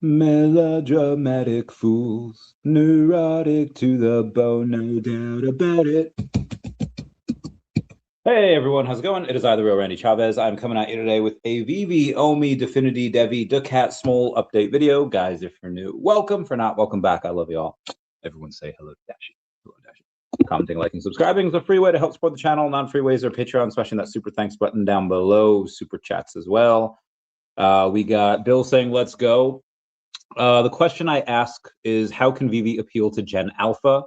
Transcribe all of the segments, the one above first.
Melodramatic fools, neurotic to the bone, no doubt about it. Hey everyone, how's it going? It is I, the real Randy Chavez. I'm coming at you today with a VeVe, OMI, DEFFINITY, DEVVE, daCat, SMOL update video. Guys, if you're new, welcome. For not, welcome back. I love you all. Everyone say hello to Dashi. Hello, Dashi. Commenting, liking, subscribing is a free way to help support the channel. Non-free ways are Patreon, smashing that super thanks button down below. Super chats as well. We got Bill saying, let's go. The question I ask is, how can VeVe appeal to Gen Alpha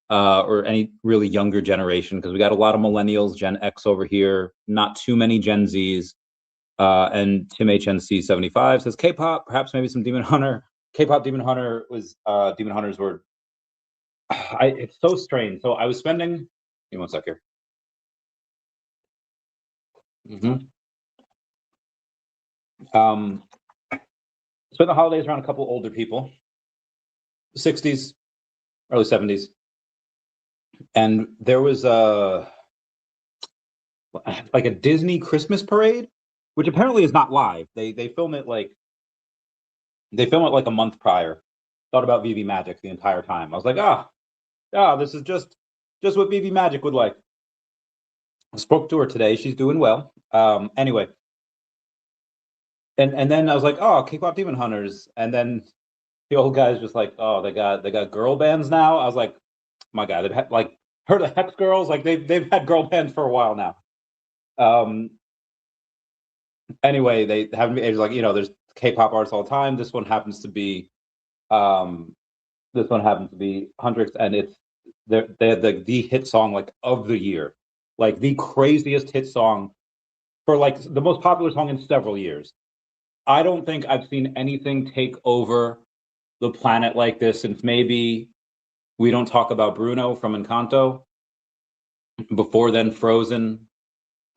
or any really younger generation? Because we got a lot of millennials, Gen X over here, not too many Gen Zs. And Tim HNC75 says K-pop, perhaps maybe some Demon Hunter. K-pop Demon Hunter was Demon Hunters were. It's so strange. So I was spending. Give me one sec here. Spent the holidays around a couple older people, 60s, early 70s, and there was like a Disney Christmas parade, which apparently is not live. They film it like a month prior. Thought about VeVe Magic the entire time. I was like, this is just what VeVe Magic would like. I spoke to her today. She's doing well. Anyway. And then I was like, oh, K-pop Demon Hunters. And then the old guy's just like, oh, they got girl bands now. I was like, my God, they've had like heard of Hex Girls? Like they've had girl bands for a while now. Anyway, they haven't been like, there's K-pop artists all the time. This one happens to be Huntrix, and it's the hit song like of the year, like the craziest hit song for like the most popular song in several years. I don't think I've seen anything take over the planet like this since maybe We Don't Talk About Bruno from Encanto. Before then, Frozen.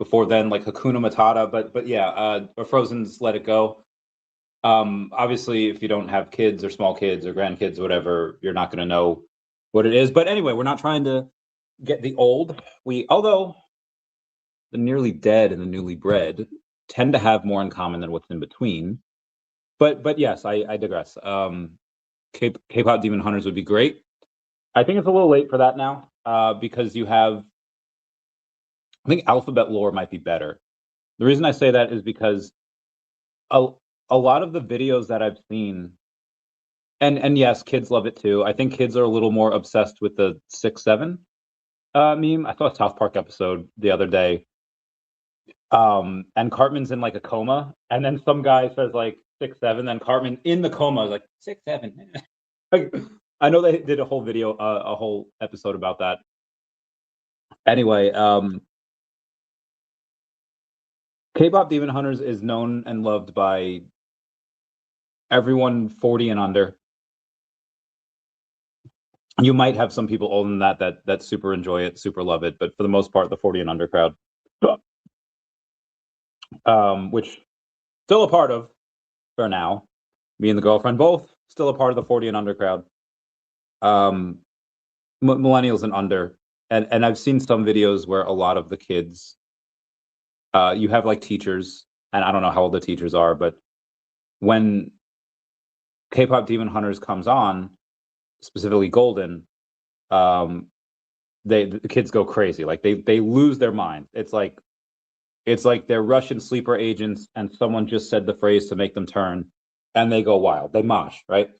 Before then, like Hakuna Matata. But yeah, Frozen's Let It Go. Obviously, if you don't have kids or small kids or grandkids or whatever, you're not going to know what it is. But anyway, we're not trying to get the old. Although the nearly dead and the newly bred tend to have more in common than what's in between. But yes, I digress. K-pop Demon Hunters would be great. I think it's a little late for that now because you have, I think Alphabet Lore might be better. The reason I say that is because a lot of the videos that I've seen, and yes, kids love it too. I think kids are a little more obsessed with the 6'7" meme. I saw a South Park episode the other day. And Cartman's in like a coma, and then some guy says like 6'7", then Cartman in the coma is like 6'7". Like, I know they did a whole video, a whole episode about that. Anyway, K-pop Demon Hunters is known and loved by everyone 40 and under. You might have some people older than that super enjoy it, super love it, but for the most part, the 40 and under crowd. Which still a part of for now. Me and the girlfriend both still a part of the 40 and under crowd. Millennials and under. And I've seen some videos where a lot of the kids, you have like teachers, and I don't know how old the teachers are, but when K-pop Demon Hunters comes on, specifically Golden, the kids go crazy. Like they lose their mind. It's like they're Russian sleeper agents, and someone just said the phrase to make them turn, and they go wild. They mosh, right?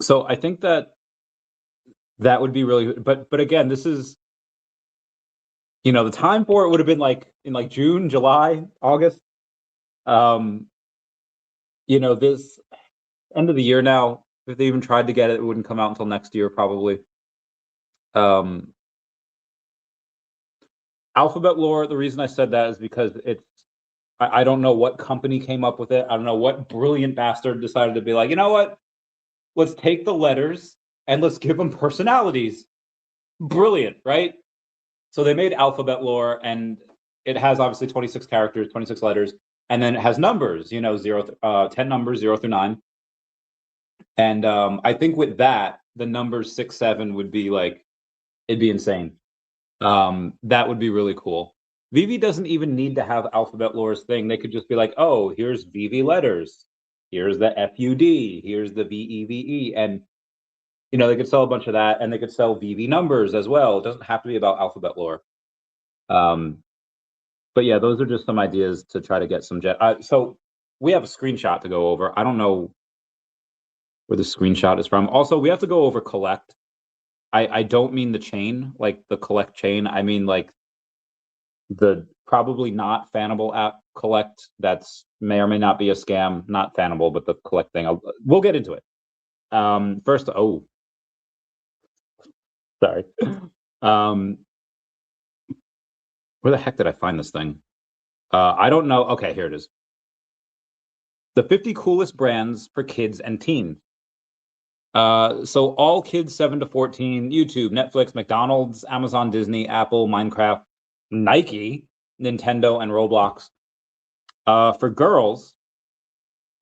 So I think that would be really. But again, this is, the time for it would have been like in like June, July, August. This end of the year now. If they even tried to get it, it wouldn't come out until next year probably. Alphabet Lore, the reason I said that is because I don't know what company came up with it. I don't know what brilliant bastard decided to be like, you know what? Let's take the letters and let's give them personalities. Brilliant, right? So they made Alphabet Lore, and it has obviously 26 characters, 26 letters, and then it has numbers, 10 numbers, 0 through 9. And I think with that, the numbers 6, 7 would be like, it'd be insane. That would be really cool. VeVe doesn't even need to have Alphabet Lore's thing. They could just be like, oh, here's VeVe letters. here's the FUD, here's the VEVE, and you know, they could sell a bunch of that, and they could sell VeVe numbers as well. It doesn't have to be about alphabet lore. But yeah, those are just some ideas to try to get some jet. So we have a screenshot to go over. I don't know where the screenshot is from. Also, we have to go over collect. I don't mean the chain, like the collect chain. I mean like the probably not fannable app collect. That's may or may not be a scam. Not fannable, but the collect thing. We'll get into it. First, oh, sorry. Where the heck did I find this thing? I don't know. Okay, here it is. The 50 coolest brands for kids and teens. So all kids 7 to 14, YouTube, Netflix, McDonald's, Amazon, Disney, Apple, Minecraft, Nike, Nintendo, and Roblox. For girls,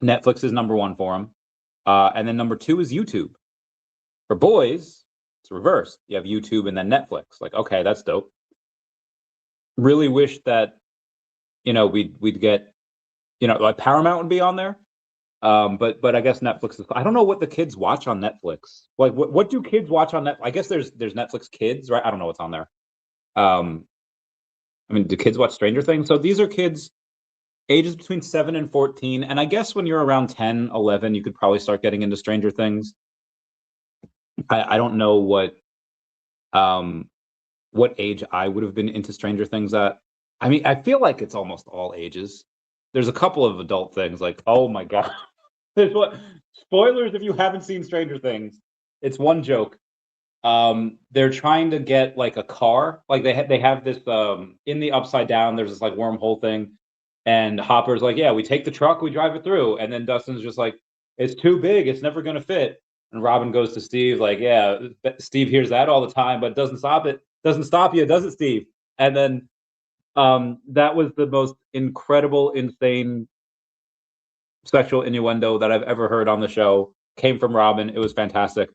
Netflix is #1 for them. And then #2 is YouTube. For boys, it's reversed. You have YouTube and then Netflix. Like, okay, that's dope. Really wish that, you know, we'd get, you know, like Paramount would be on there. But I guess Netflix is. I don't know what the kids watch on Netflix. Like, what do kids watch on Netflix? I guess there's Netflix Kids, right? I don't know what's on there. I mean, do kids watch Stranger Things? So these are kids ages between 7 and 14, and I guess when you're around 10, 11, you could probably start getting into Stranger Things. I don't know what age I would have been into Stranger Things at. I mean, I feel like it's almost all ages. There's a couple of adult things like, oh my god. There's what spoilers if you haven't seen Stranger Things. It's one joke. They're trying to get like a car. Like they have this in the Upside Down, there's this like wormhole thing. And Hopper's like, yeah, we take the truck, we drive it through. And then Dustin's just like, it's too big, it's never gonna fit. And Robin goes to Steve, like, yeah, Steve hears that all the time, but it doesn't stop you, does it, Steve? And then that was the most incredible, insane sexual innuendo that I've ever heard on the show. Came from Robin. It was fantastic.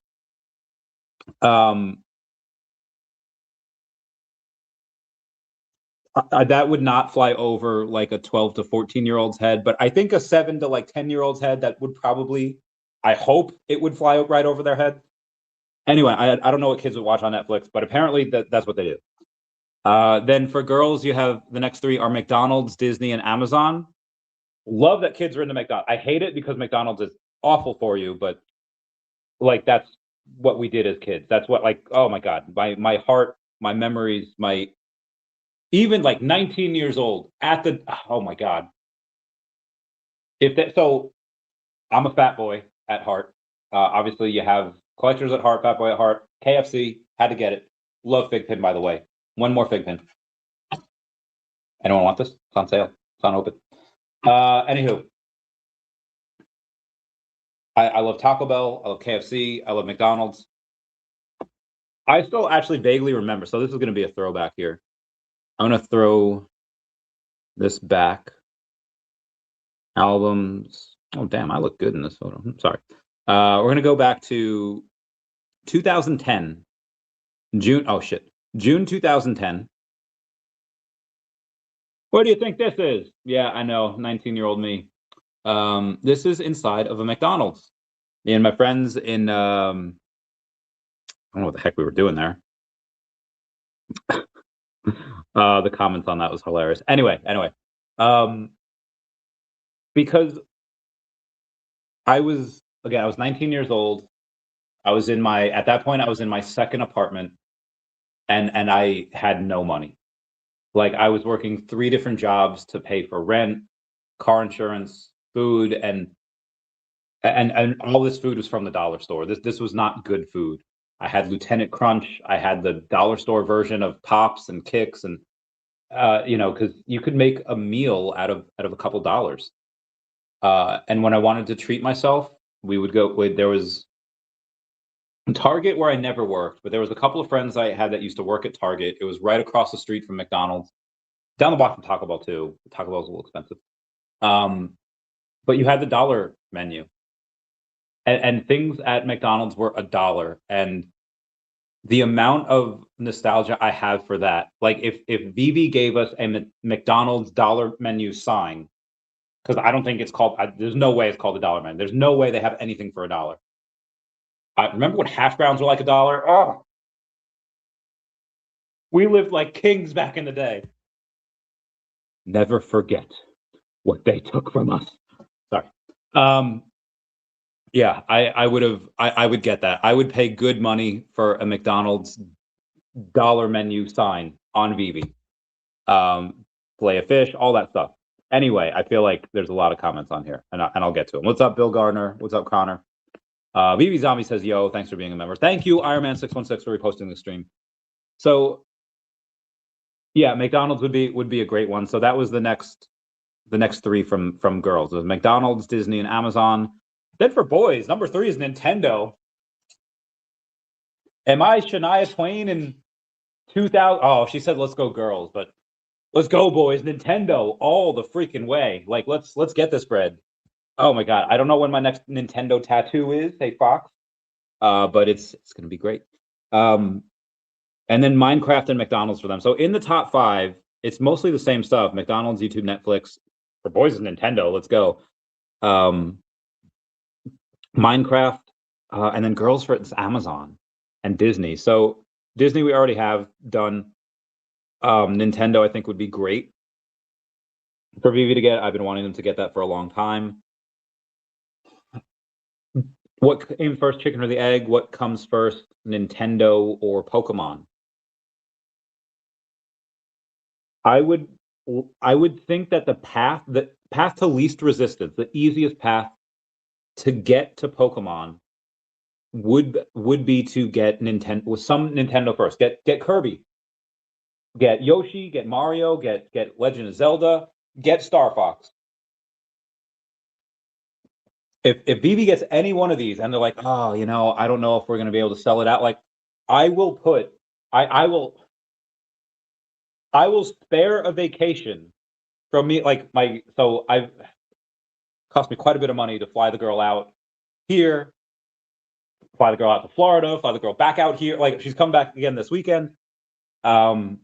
That would not fly over like a 12 to 14-year-old's head, but I think a 7 to like 10-year-old's head, that would probably, I hope it would fly right over their head. Anyway, I don't know what kids would watch on Netflix, but apparently that's what they do. Then for girls, you have the next 3 are McDonald's, Disney, and Amazon. Love that kids are into McDonald's. I hate it because McDonald's is awful for you, but like that's what we did as kids. That's what, like, oh my god, my heart, my memories, my even like 19 years old at the, oh my god. If that, so I'm a fat boy at heart. Obviously you have collectors at heart, fat boy at heart. KFC, had to get it. Love fig pin, by the way. One more fig pin. Anyone want this? It's on sale. It's on open. Anywho, I love Taco Bell. I love KFC. I love McDonald's. I still actually vaguely remember. So this is going to be a throwback here. I'm going to throw this back. Albums. Oh, damn. I look good in this photo. I'm sorry. We're going to go back to 2010. June 2010. What do you think this is? Yeah, I know. 19-year-old me. This is inside of a McDonald's. Me and my friends in, I don't know what the heck we were doing there. The comments on that was hilarious. Anyway, because I was 19 years old. I was at that point, I was in my second apartment and I had no money. Like I was working 3 different jobs to pay for rent, car insurance, food, and all this food was from the dollar store. This was not good food. I had Lieutenant Crunch. I had the dollar store version of Pops and Kicks, and because you could make a meal out of a couple dollars. And when I wanted to treat myself, we would go. There was Target where I never worked, but there was a couple of friends I had that used to work at Target. It was right across the street from McDonald's, down the block from Taco Bell too. Taco Bell's a little expensive. But you had the dollar menu. And things at McDonald's were $1. And the amount of nostalgia I have for that, like if VeVe gave us a McDonald's dollar menu sign, because I don't think it's called. There's no way it's called a dollar menu. There's no way they have anything for $1. I remember when hash browns were like $1. Oh, we lived like kings back in the day. Never forget what they took from us. Sorry. Yeah, I would get that. I would pay good money for a McDonald's dollar menu sign on VeVe. Play a fish, all that stuff. Anyway, I feel like there's a lot of comments on here, and I'll get to them. What's up, Bill Gardner? What's up, Connor? VeVe Zombie says, yo, thanks for being a member. Thank you, Ironman616, for reposting the stream. So, yeah, McDonald's would be a great one. So that was the next three from girls. It was McDonald's, Disney, and Amazon. Then for boys, number 3 is Nintendo. Am I Shania Twain in 2000? Oh, she said, let's go girls, but let's go boys. Nintendo all the freaking way. Like, let's get this bread. Oh my God. I don't know when my next Nintendo tattoo is. Hey, Fox. But it's going to be great. And then Minecraft and McDonald's for them. So in the top 5, it's mostly the same stuff. McDonald's, YouTube, Netflix. For boys is Nintendo. Let's go. Minecraft, and then girls for it's Amazon and Disney. So Disney we already have done. Nintendo I think would be great for VeVe to get. I've been wanting them to get that for a long time. What came first, chicken or the egg? What comes first, Nintendo or Pokemon? I would think that the path to least resistance, the easiest path to get to Pokemon would be to get Nintendo with some Nintendo first. Get Kirby, get Yoshi, get Mario, get Legend of Zelda, get Star Fox. If VeVe gets any one of these and they're like, oh, I don't know if we're going to be able to sell it out. Like, I will spare a vacation from me. Like so I've cost me quite a bit of money to fly the girl out here, fly the girl out to Florida, fly the girl back out here. Like, she's come back again this weekend. Cost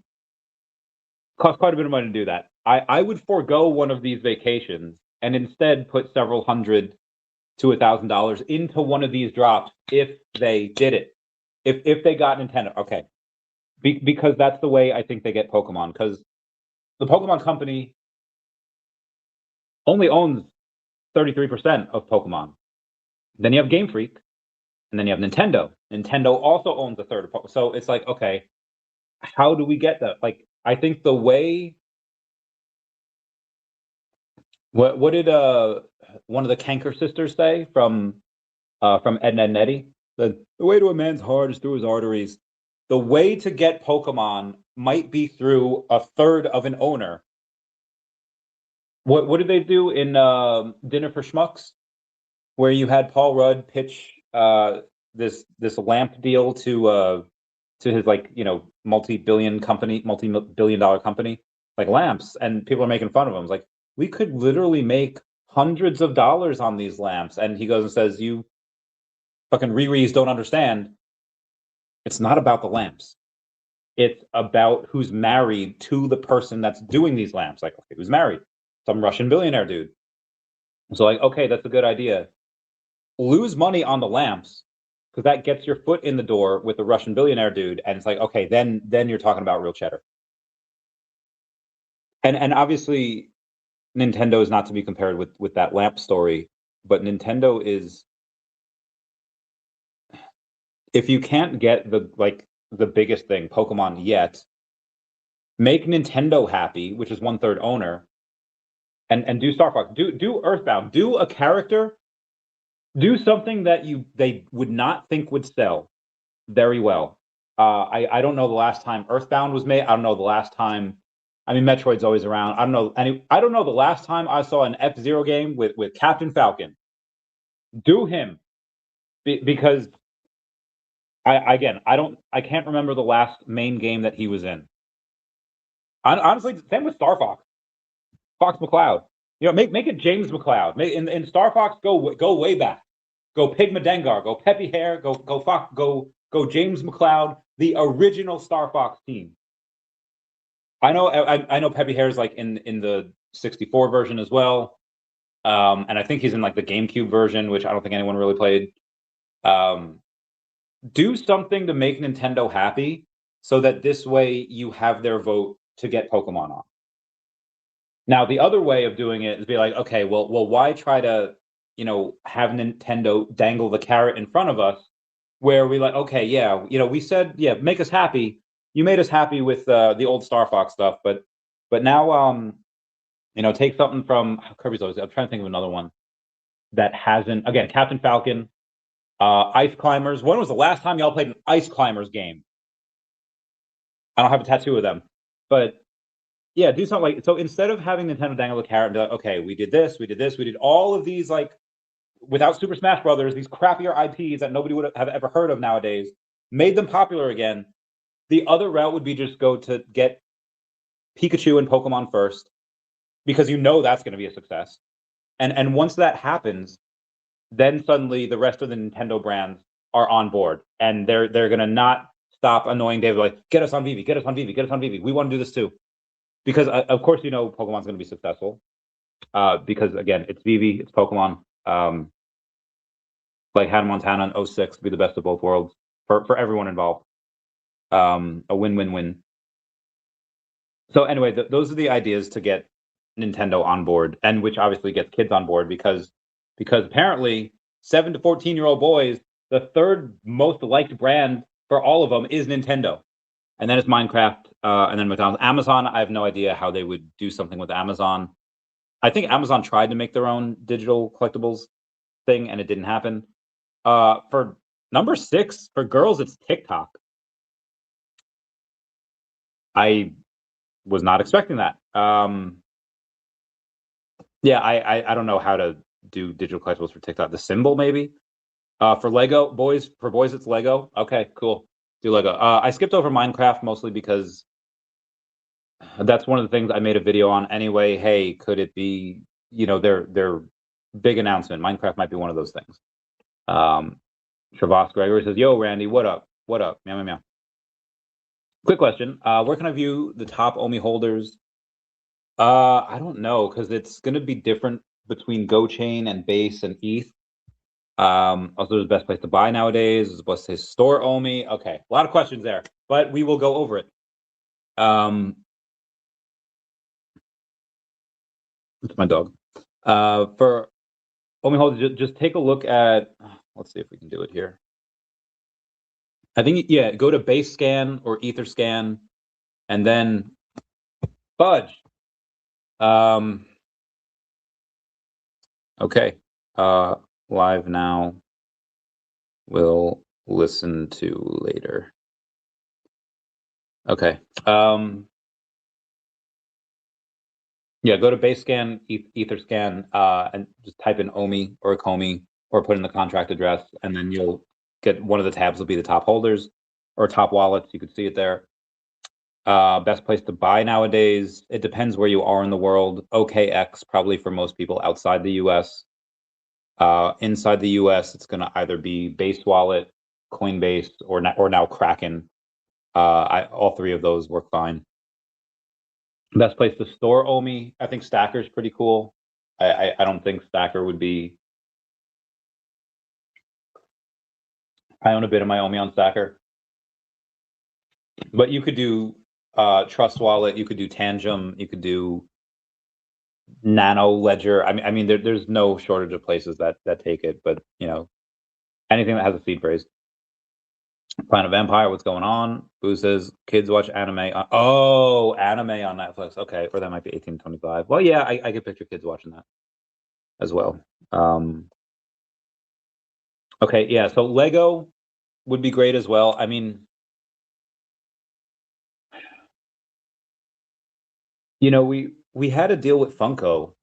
quite a bit of money to do that. I would forego one of these vacations and instead put several $100 to $1,000 into one of these drops if they did it. If they got Nintendo, okay. Because that's the way I think they get Pokemon, because the Pokemon company only owns 33% of Pokemon. Then you have Game Freak, and then you have Nintendo. Nintendo also owns a third of Pokemon. So it's like, okay, how do we get that? Like, I think the way... What did one of the Kanker sisters say from Ed, Edd n Eddy? The way to a man's heart is through his arteries. The way to get Pokemon might be through a third of an owner. What did they do in Dinner for Schmucks, where you had Paul Rudd pitch this lamp deal to his multi-billion dollar company, like lamps, and people are making fun of him. It's like, we could literally make hundreds of dollars on these lamps. And he goes and says, you fucking Riris don't understand. It's not about the lamps. It's about who's married to the person that's doing these lamps. Like, okay, who's married? Some Russian billionaire dude. So like, okay, that's a good idea. Lose money on the lamps, because that gets your foot in the door with the Russian billionaire dude. And it's like, okay, then you're talking about real cheddar. And obviously, Nintendo is not to be compared with that lamp story, but Nintendo is, if you can't get the biggest thing, Pokemon, yet, make Nintendo happy, which is 1/3 owner, and do Star Fox, do Earthbound, do a character, do something that they would not think would sell very well. I don't know the last time Earthbound was made. I don't know the last time. I mean, Metroid's always around. I don't know. I don't know the last time I saw an F-Zero game with Captain Falcon. Do him, because I can't remember the last main game that he was in. Honestly, same with Star Fox, Fox McCloud. Make it James McCloud. In Star Fox, go way back. Go Pigma Dengar. Go Peppy Hare. Go James McCloud. The original Star Fox team. I know Peppy Hare's like in the 64 version as well. And I think he's in like the GameCube version, which I don't think anyone really played. Do something to make Nintendo happy so that this way you have their vote to get Pokemon on. Now, the other way of doing it is be like, okay, well, why try to, have Nintendo dangle the carrot in front of us where we like, okay, yeah, we said, yeah, make us happy. You made us happy with the old Star Fox stuff, but now, take something from Kirby's always. I'm trying to think of another one that hasn't. Again, Captain Falcon, Ice Climbers. When was the last time y'all played an Ice Climbers game? I don't have a tattoo of them, but yeah, do something like so. Instead of having Nintendo dangle the carrot and be like, okay, we did this, we did all of these like without Super Smash Brothers, these crappier IPs that nobody would have ever heard of nowadays, made them popular again. The other route would be just go to get Pikachu and Pokemon first, because that's going to be a success. And once that happens, then suddenly the rest of the Nintendo brands are on board, and they're going to not stop annoying David like, get us on VeVe, get us on VeVe, get us on VeVe. We want to do this too, because of course Pokemon's going to be successful, because again it's VeVe, it's Pokemon. Like Hannah Montana in 06 be the best of both worlds for everyone involved. A win-win-win. So anyway, those are the ideas to get Nintendo on board, and which obviously gets kids on board because apparently 7 to 14-year-old boys, the third most liked brand for all of them is Nintendo, and then it's Minecraft, and then McDonald's. Amazon, I have no idea how they would do something with Amazon. I think Amazon tried to make their own digital collectibles thing, and it didn't happen. For number 6 for girls, it's TikTok. I was not expecting that. Yeah, I don't know how to do digital collectibles for TikTok. The symbol maybe. For boys, it's Lego. Okay, cool. Do Lego. I skipped over Minecraft mostly because that's one of the things I made a video on anyway. Hey, could it be, their big announcement? Minecraft might be one of those things. Travas Gregory says, "Yo, Randy, what up? What up? Meow, meow, meow." Quick question. Where can I view the top OMI holders? I don't know, because it's going to be different between GoChain and Base and ETH. Also, the best place to buy nowadays is the best place to store OMI. Okay, a lot of questions there, but we will go over it. It's my dog. For OMI holders, just take a look at. Let's see if we can do it here. I think, yeah, go to Base Scan or Ether Scan, and then fudge. Okay. Live now. We'll listen to later. Okay. Yeah, go to Base Scan, Ether Scan, and just type in OMI or Komi, or put in the contract address, and then you'll get one of the tabs will be the top holders or top wallets. You could see it there. Best place to buy nowadays, it depends where you are in the world. OKX, probably for most people outside the US. Inside the US, it's going to either be Base Wallet, Coinbase, or now Kraken. All three of those work fine. Best place to store OMI, I think Stacker's pretty cool. I don't think Stacker would be. I own a bit of my OMI on Stacker, but you could do Trust Wallet, you could do Tangem, you could do Nano Ledger. I mean, there's no shortage of places that take it, but anything that has a seed phrase. Planet Vampire, what's going on? Boo says kids watch anime. Anime on Netflix. Okay, or that might be 1825. Well, yeah, I could picture kids watching that as well. Okay, yeah. So Lego would be great as well. I mean, we had a deal with Funko,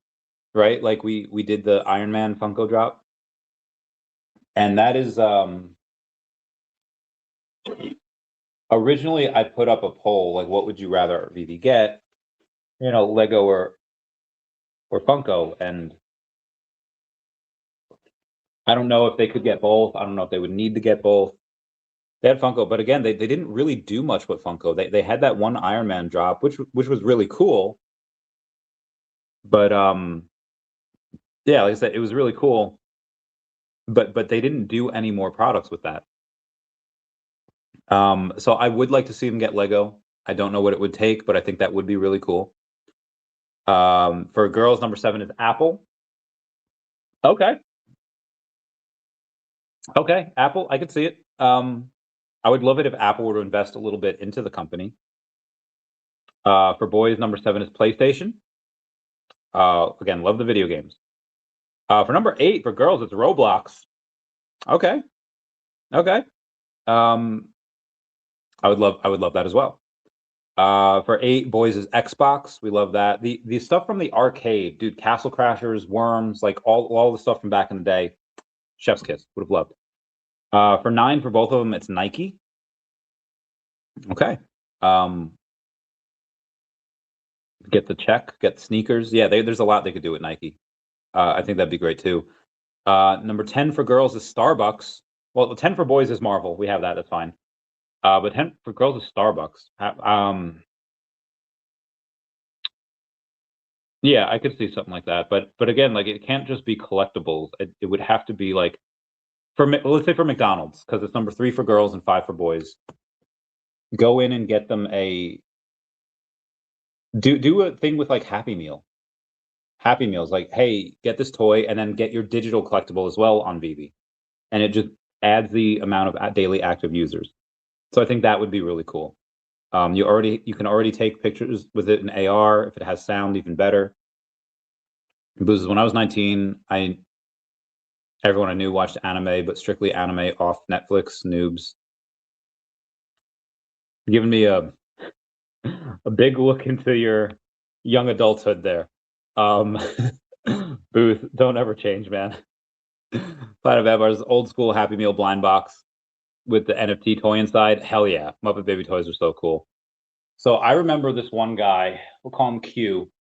right? Like we did the Iron Man Funko drop, and that is originally I put up a poll like, what would you rather VeVe get, Lego or Funko, and I don't know if they could get both. I don't know if they would need to get both. They had Funko, but again, they didn't really do much with Funko. They had that one Iron Man drop, which was really cool. But Yeah, like I said, it was really cool, but they didn't do any more products with that. So I would like to see them get Lego. I don't know what it would take, but I think that would be really cool. For girls, number 7 is Apple. Okay. Okay, Apple, I could see it. I would love it if Apple were to invest a little bit into the company. For boys, number 7 is PlayStation. Again, love the video games. For number 8, for girls, it's Roblox. Okay. Okay. I would love that as well. For 8, boys is Xbox. We love that. The stuff from the arcade, dude, Castle Crashers, Worms, like all the stuff from back in the day. Chef's kiss. Would have loved. For 9, for both of them, it's Nike. Okay. Get the check, get the sneakers. Yeah, there's a lot they could do with Nike. I think that'd be great too. Number 10 for girls is Starbucks. Well, the 10 for boys is Marvel. We have that. That's fine. But 10 for girls is Starbucks. Yeah, I could see something like that. But again, like it can't just be collectibles. It would have to be like let's say for McDonald's, because it's number 3 for girls and 5 for boys. Go in and get them do a thing with like Happy Meal. Happy Meals, like, hey, get this toy and then get your digital collectible as well on VeVe. And it just adds the amount of daily active users. So I think that would be really cool. You can already take pictures with it in AR. If it has sound, even better. Because when I was 19, everyone I knew watched anime, but strictly anime off Netflix. Noobs. Giving me a big look into your young adulthood there. Booth, don't ever change, man. Planet Evars, old school Happy Meal blind box with the NFT toy inside. Hell yeah, Muppet Baby toys are so cool. So I remember this one guy, we'll call him Q.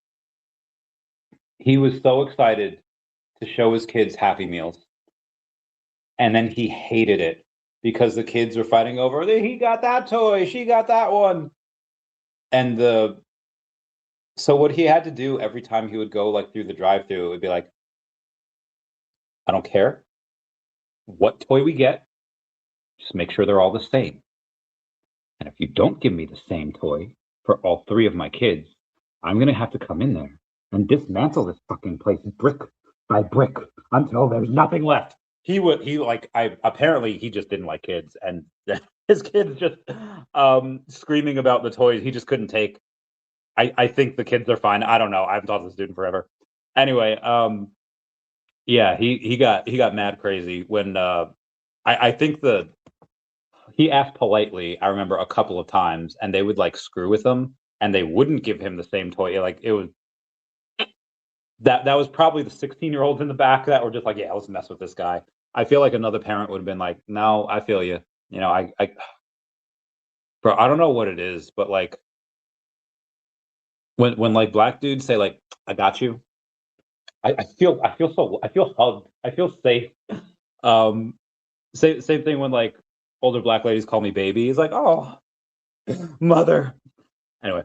He was so excited to show his kids Happy Meals. And then he hated it because the kids were fighting over, he got that toy, she got that one. And so what he had to do every time he would go like through the drive-thru, it would be like, I don't care what toy we get, just make sure they're all the same. And if you don't give me the same toy for all 3 of my kids, I'm going to have to come in there and dismantle this fucking place brick by brick until there's nothing left. Apparently he just didn't like kids, and his kids just screaming about the toys he just couldn't take. I think the kids are fine. I don't know. I haven't talked to the student forever. Anyway, yeah, he got mad crazy when I think he asked politely, I remember a couple of times, and they would like screw with him and they wouldn't give him the same toy. Like it was that was probably the 16-year-olds in the back that were just like, yeah, let's mess with this guy. I feel like another parent would have been like, no, I feel you. You know, bro, I don't know what it is, but like when like black dudes say like, I got you, I feel hugged. I feel safe. Same thing when like older black ladies call me baby. He's like, oh, mother. Anyway,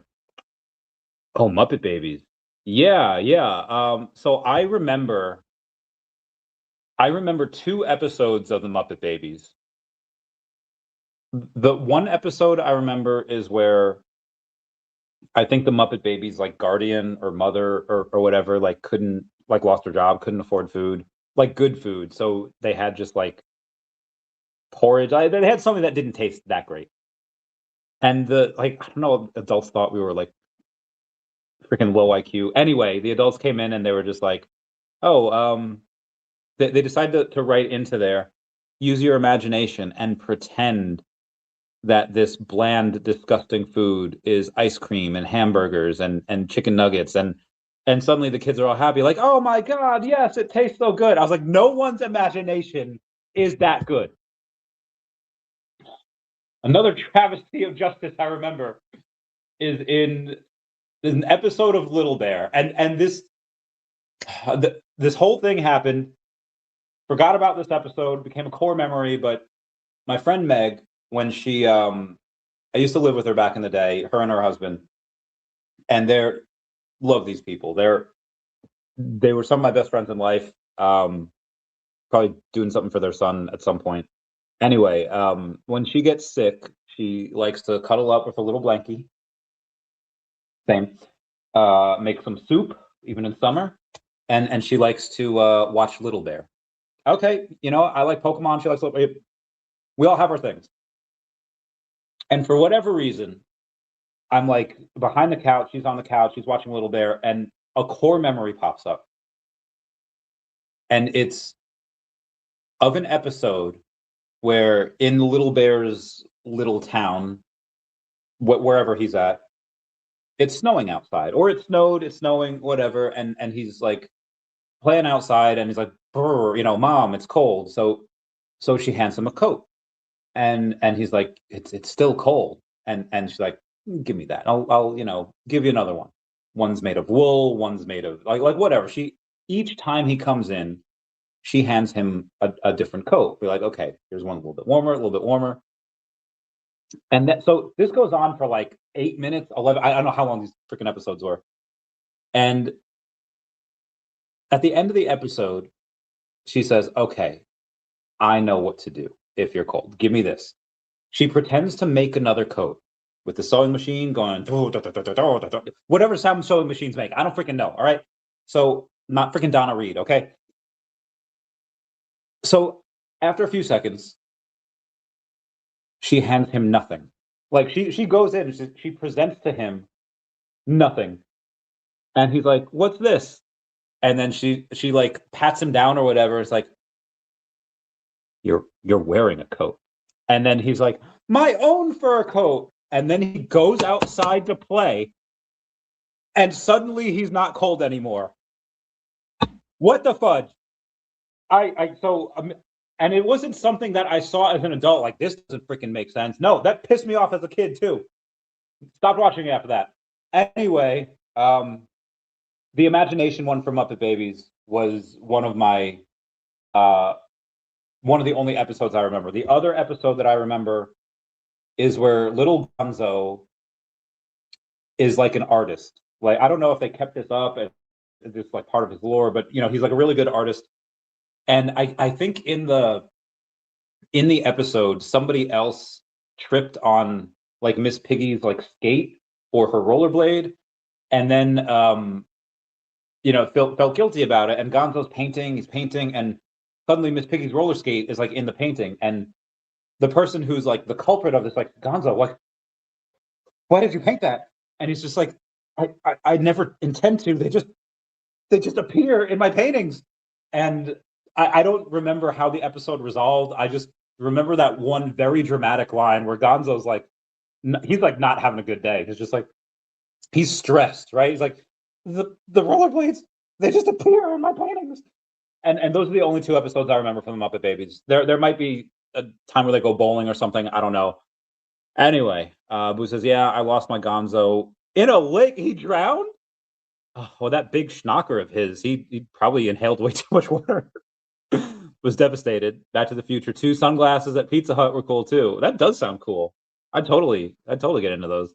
oh, Muppet Babies. Yeah, yeah. So I remember 2 episodes of the Muppet Babies. The one episode I remember is where I think the Muppet Babies like guardian or mother or whatever like couldn't like lost their job, couldn't afford food, like good food. So they had just like porridge. They had something that didn't taste that great. And I don't know, adults thought we were like freaking low IQ. Anyway, the adults came in and they were just like, oh, they decided to write into there, use your imagination and pretend that this bland, disgusting food is ice cream and hamburgers and chicken nuggets. And suddenly the kids are all happy, like, oh my God, yes, it tastes so good. I was like, no one's imagination is that good. Another travesty of justice I remember is in an episode of Little Bear. And this whole thing happened. Forgot about this episode, became a core memory, but my friend Meg, when she I used to live with her back in the day, her and her husband, and love these people. They're They were some of my best friends in life. Probably doing something for their son at some point. Anyway, when she gets sick, she likes to cuddle up with a little blankie. Same. Make some soup, even in summer, and she likes to watch Little Bear. Okay, you know, I like Pokemon. She likes Little Bear. We all have our things. And for whatever reason, I'm like behind the couch. She's on the couch. She's watching Little Bear, and a core memory pops up, and it's of an episode where in Little Bear's little town, wherever he's at, it's snowing outside, or it snowed, it's snowing, whatever, and he's like playing outside, and he's like, "Brr, you know, Mom, it's cold." So she hands him a coat, and he's like, "It's still cold," and she's like, "Give me that. I'll you know give you another one. One's made of wool, one's made of like whatever." Each time he comes in, she hands him a different coat. We're like, okay, here's one a little bit warmer, a little bit warmer. And so this goes on for like 8 minutes, 11. I don't know how long these freaking episodes were. And at the end of the episode, she says, okay, I know what to do if you're cold. Give me this. She pretends to make another coat with the sewing machine going, whatever sound sewing machines make. I don't freaking know. All right. So not freaking Donna Reed. Okay. So after a few seconds, she hands him nothing. Like she goes in, she presents to him nothing. And he's like, "What's this?" And then she like pats him down or whatever. It's like, You're wearing a coat." And then he's like, "My own fur coat." And then he goes outside to play, and suddenly he's not cold anymore. What the fudge? And it wasn't something that I saw as an adult, like, this doesn't freaking make sense. No, that pissed me off as a kid too. Stopped watching it after that. Anyway, the imagination one from Muppet Babies was one of the only episodes I remember. The other episode that I remember is where little Gonzo is like an artist. Like, I don't know if they kept this up and it's like part of his lore, but you know, he's like a really good artist. And I think in the episode, somebody else tripped on like Miss Piggy's like skate or her rollerblade, and then you know, felt guilty about it. And Gonzo's painting, he's painting, and suddenly Miss Piggy's roller skate is like in the painting, and the person who's like the culprit of this, like, "Gonzo, what? Why did you paint that?" And he's just like, I never intend to. They just appear in my paintings. And I don't remember how the episode resolved. I just remember that one very dramatic line where Gonzo's like, he's like not having a good day. He's just like, he's stressed, right? He's like, the rollerblades, they just appear in my paintings. And those are the only two episodes I remember from the Muppet Babies. There might be a time where they go bowling or something. I don't know. Anyway, Boo says, "Yeah, I lost my Gonzo in a lake. He drowned." Oh, well, that big schnocker of his, he probably inhaled way too much water. Was devastated. Back to the Future 2 sunglasses at Pizza Hut were cool too. That does sound cool. I'd totally get into those.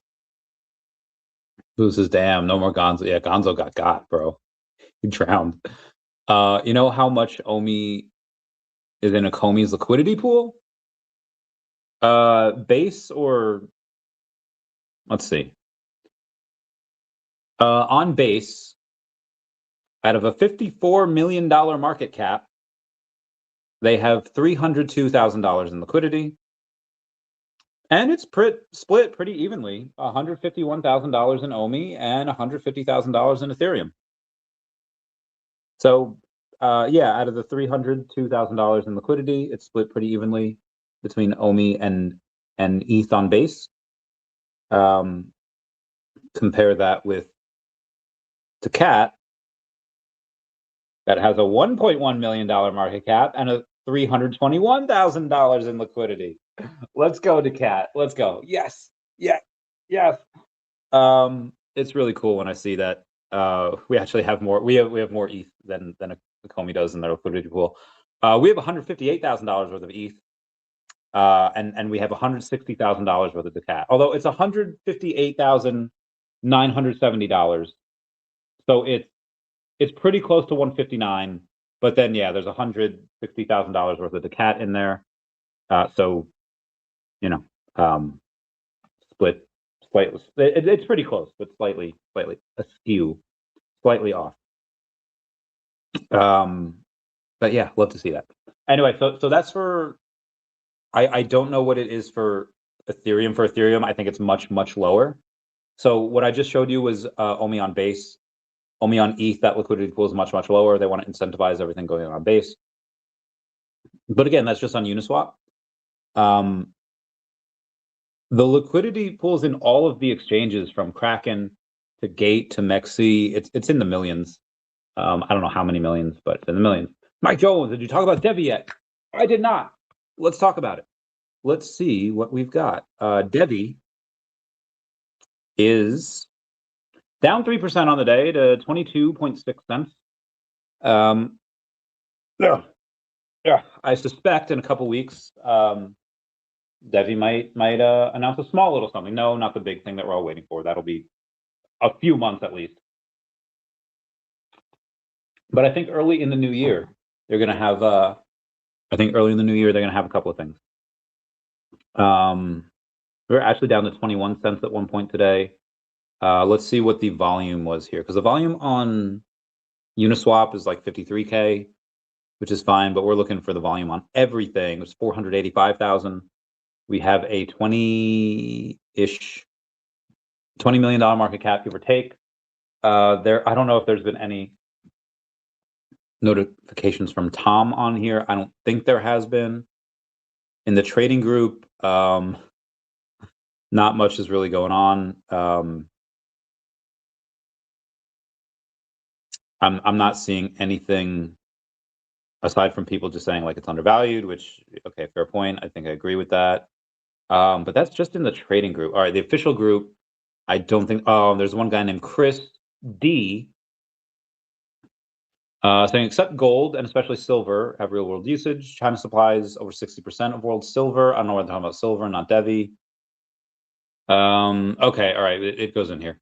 Boo says, "Damn, no more Gonzo." Yeah, Gonzo got, bro. He drowned. You know how much OMI is in a Comey's liquidity pool? Base or let's see. On base, out of a $54 million market cap, they have $302,000 in liquidity. And it's split pretty evenly, $151,000 in OMI and $150,000 in Ethereum. So, yeah, out of the $302,000 in liquidity, it's split pretty evenly between OMI and ETH on base. Compare that with daCat, that has a $1.1 million market cap and a $321,000 in liquidity. Let's go daCat. Let's go. Yes. Yes. Yes. It's really cool when I see that we actually have more. We have more ETH than a Comey does in their liquidity pool. We have $158,000 worth of ETH, and we have $160,000 worth of daCat. Although it's $158,970, so it's pretty close to 159, but then yeah, there's $160,000 worth of daCat in there. So, you know, split slightly. It's pretty close, but slightly askew, slightly off. But yeah, love to see that. Anyway, so that's for. I don't know what it is for Ethereum. For Ethereum, I think it's much lower. So what I just showed you was OMI on Base. OMI on ETH, that liquidity pool is much lower. They want to incentivize everything going on Base. But again, that's just on Uniswap. The liquidity pools in all of the exchanges from Kraken to Gate to Mexi, it's in the millions. I don't know how many millions, but it's in the millions. Mike Jones, did you talk about DEVVE yet? I did not. Let's talk about it. Let's see what we've got. DEVVE is down 3% on the day to 22.6 cents. Yeah, I suspect in a couple weeks, DEVVE might announce a small little something. No, not the big thing that we're all waiting for. That'll be a few months at least. But I think early in the new year, they're going to have. I think early in the new year, they're going to have a couple of things. We're actually down to 21 cents at one point today. Let's see what the volume was here, because the volume on Uniswap is like 53K, which is fine, but we're looking for the volume on everything. It's 485,000. We have a 20-ish, $20 million market cap, give or take. I don't know if there's been any notifications from Tom on here. I don't think there has been. In the trading group, not much is really going on. I'm not seeing anything aside from people just saying like it's undervalued, which, okay, fair point. I think I agree with that. But that's just in the trading group. All right, the official group, I don't think, there's one guy named Chris D saying except gold and especially silver have real world usage. China supplies over 60% of world silver. I don't know why they're talking about silver, not DEVVE. Okay, all right, it goes in here.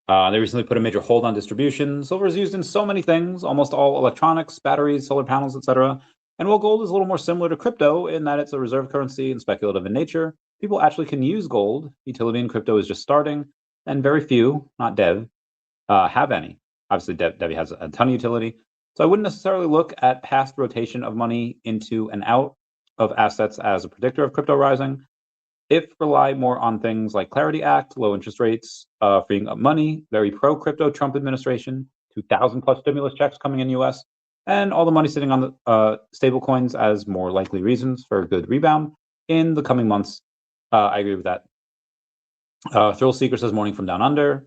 They recently put a major hold on distribution. Silver is used in so many things, almost all electronics, batteries, solar panels, etc. And while gold is a little more similar to crypto in that it's a reserve currency and speculative in nature, people actually can use gold. Utility in crypto is just starting, and very few, not DEVVE, have any. Obviously, DEVVE has a ton of utility. So I wouldn't necessarily look at past rotation of money into and out of assets as a predictor of crypto rising. If rely more on things like Clarity Act, low interest rates, freeing up money, very pro-crypto Trump administration, 2,000 plus stimulus checks coming in US, and all the money sitting on the stable coins as more likely reasons for a good rebound in the coming months. I agree with that. Thrill Seeker says morning from down under.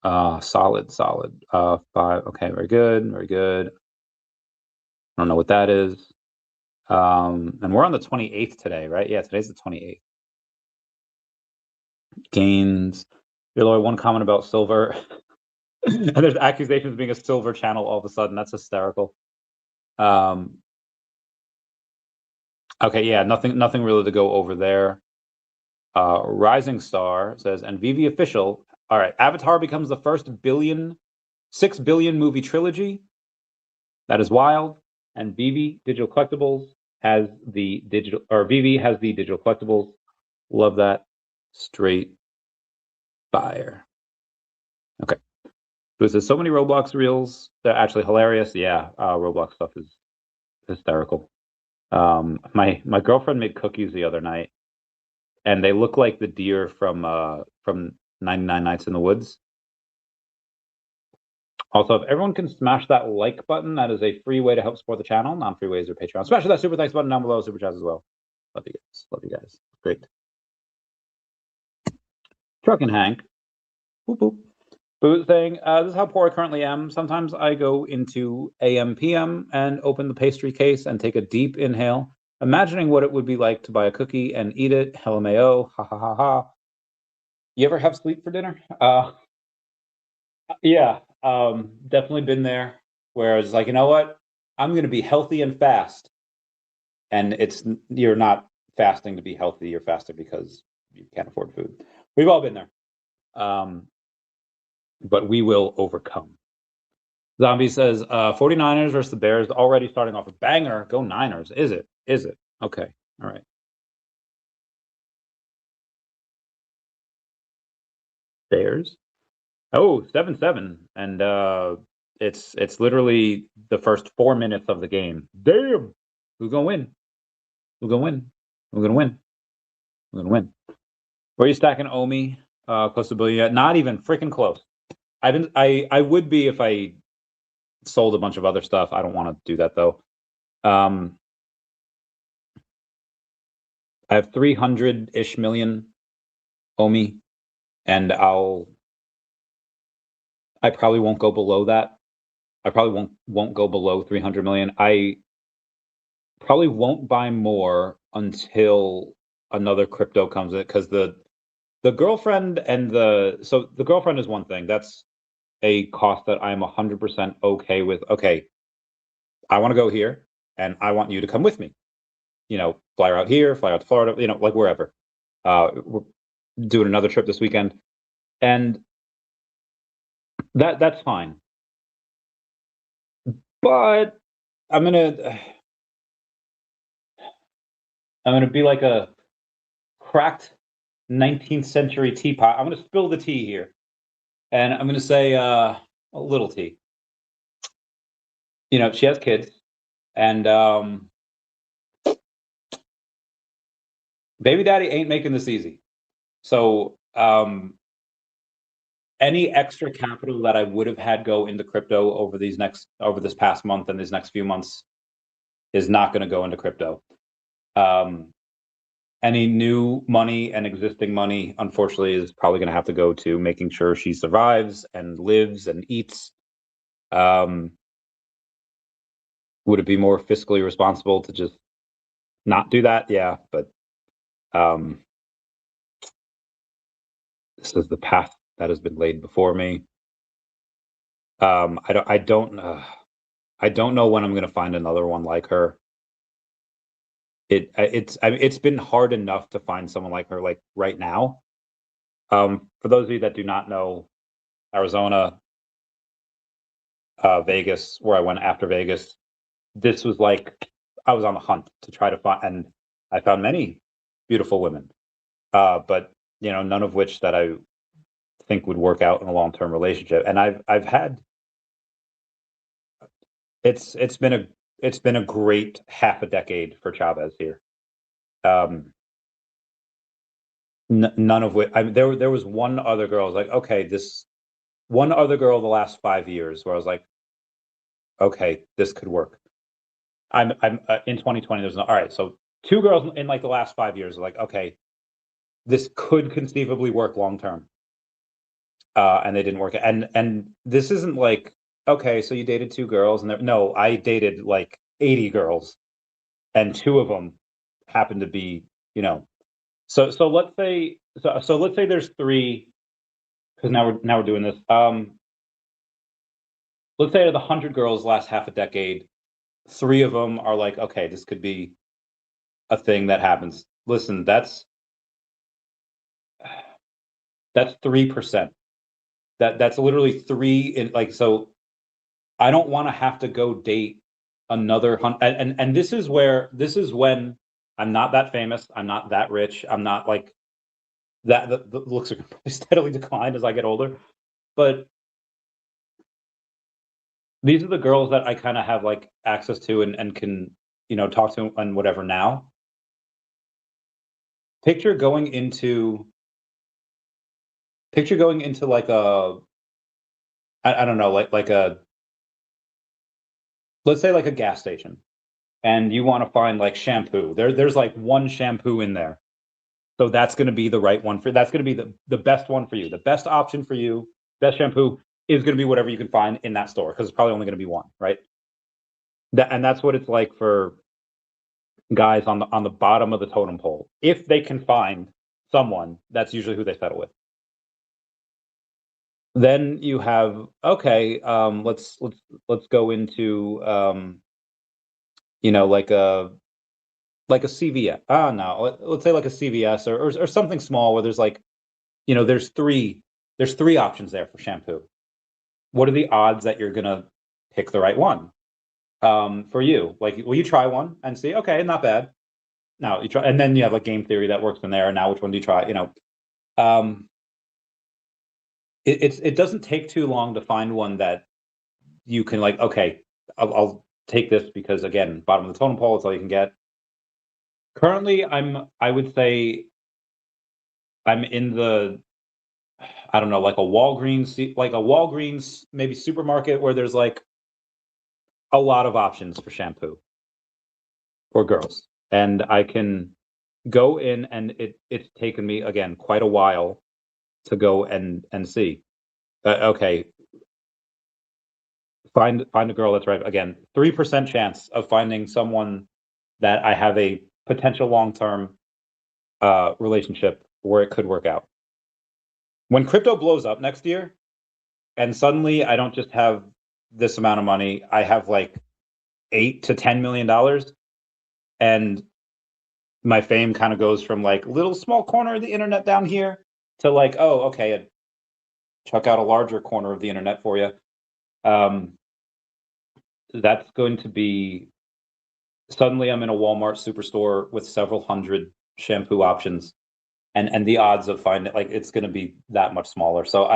Solid. 5. Okay, very good. I don't know what that is. And we're on the 28th today, right? Yeah, today's the 28th. Gains. Dear Lord, one comment about silver. And there's accusations of being a silver channel all of a sudden. That's hysterical. Okay, yeah, nothing really to go over there. Rising Star says, and VeVe official. All right, Avatar becomes the first 6 billion movie trilogy. That is wild. And VeVe Digital Collectibles has the digital, or VeVe has the digital collectibles. Love that. Straight fire. Okay. There's so many Roblox reels. They're actually hilarious. Yeah, Roblox stuff is hysterical. My girlfriend made cookies the other night, and they look like the deer from 99 Nights in the Woods. Also, if everyone can smash that like button, that is a free way to help support the channel. Non-free ways are Patreon. Smash that super thanks button down below, super chats as well. Love you guys. Great. Truck and Hank. Boop boop. Boot saying, this is how poor I currently am. Sometimes I go into AM PM and open the pastry case and take a deep inhale, imagining what it would be like to buy a cookie and eat it. LMAO. Ha ha ha ha. You ever have sleep for dinner? Yeah, definitely been there. Where it's like, you know what? I'm going to be healthy and fast, and you're not fasting to be healthy. You're fasting because you can't afford food. We've all been there, but we will overcome. Zombie says 49ers versus the Bears, already starting off a banger. Go Niners. Is it? Is it? Okay. All right. Bears. Oh, 7-7. And it's literally the first 4 minutes of the game. Damn. Who's gonna win? Who's gonna win? Who's gonna win? Who's gonna win? Where are you stacking OMI? Close to $1 billion yet? Not even freaking close. I would be if I sold a bunch of other stuff. I don't want to do that though. I have 300-ish million OMI, and I probably won't go below that. I probably won't go below 300 million. I probably won't buy more until another crypto comes in, because the girlfriend and the girlfriend is one thing. That's a cost that I'm 100% okay with. Okay, I want to go here, and I want you to come with me. You know, fly out here, fly out to Florida, you know, like wherever. We're doing another trip this weekend, and that's fine. But I'm gonna be like a cracked 19th century teapot. I'm gonna spill the tea here, and I'm gonna say a little tea. You know, she has kids, and baby daddy ain't making this easy. So any extra capital that I would have had go into crypto over this past month and these next few months is not going to go into crypto. Any new money and existing money, unfortunately, is probably going to have to go to making sure she survives and lives and eats. Would it be more fiscally responsible to just not do that? Yeah, but this is the path that has been laid before me. I don't know when I'm going to find another one like her. It's been hard enough to find someone like her, like right now. For those of you that do not know, Arizona, Vegas, where I went after Vegas, this was like I was on the hunt to try to find, and I found many beautiful women, but you know, none of which that I think would work out in a long-term relationship. And I've had it's been a great half a decade for Chavez here. None of which there was one other girl. I was like, okay, this one other girl the last 5 years where I was like, okay, this could work. I'm in 2020. There's no, all right. So 2 girls in like the last 5 years are like, okay, this could conceivably work long term. And they didn't work. And this isn't like, okay, so you dated 2 girls, and no, I dated like 80 girls, and 2 of them happened to be, you know. So let's say let's say there's 3, because now we're doing this. Let's say out of the 100 girls last half a decade, 3 of them are like, okay, this could be a thing that happens. Listen, that's 3%. That's literally 3 in, like, so I don't want to have to go date another and this is when I'm not that famous, I'm not that rich, I'm not like that. The looks are going to steadily decline as I get older, but these are the girls that I kind of have like access to and can, you know, talk to and whatever. Now picture going into like a, I don't know, like a, let's say like a gas station, and you want to find like shampoo. There's like one shampoo in there. So that's going to be the right one that's going to be the best one for you. The best option for you, best shampoo is going to be whatever you can find in that store, because it's probably only going to be one, right? And that's what it's like for guys on the bottom of the totem pole. If they can find someone, that's usually who they settle with. Then you have, okay, let's go into you know, like a CVS. No, let's say like a CVS or something small where there's like, you know, there's three options there for shampoo. What are the odds that you're gonna pick the right one for you. Like, will you try one and see? Okay, not bad. Now you try, and then you have like game theory that works from there. Now, which one do you try? You know, it doesn't take too long to find one that you can like. Okay, I'll take this because again, bottom of the totem pole, it's all you can get. Currently, I would say I'm in the, I don't know, like a Walgreens, maybe supermarket where there's like a lot of options for shampoo for girls. And I can go in and it's taken me again quite a while to go and see. Okay, find a girl that's right. Again, 3% chance of finding someone that I have a potential long-term relationship where it could work out. When crypto blows up next year, and suddenly I don't just have this amount of money, I have like $8 to $10 million, and my fame kind of goes from like little small corner of the internet down here to like, oh, okay, I'd chuck out a larger corner of the internet for you. That's going to be, suddenly I'm in a Walmart superstore with several hundred shampoo options, and the odds of finding like it's going to be that much smaller. So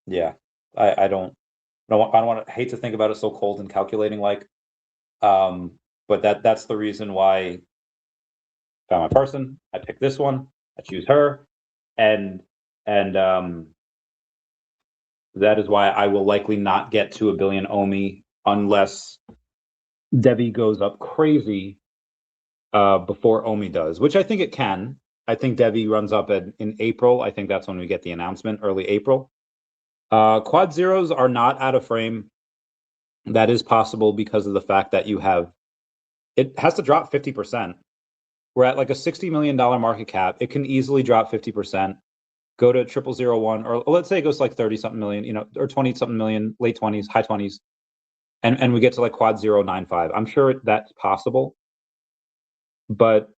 yeah, I don't want to, hate to think about it so cold and calculating like, but that's the reason why I found my person. I pick this one, I choose her, and that is why I will likely not get to 1 billion OMI unless DEVVE goes up crazy before OMI does, which I think it can. I think DEVVE runs up in April. I think that's when we get the announcement, early April. Quad zeros are not out of frame. That is possible because of the fact that it has to drop 50%. We're at like a $60 million market cap. It can easily drop 50%, go to 0001, or let's say it goes like 30 something million, you know, or 20 something million, late 20s, high 20s. And we get to like quad 095. I'm sure that's possible, but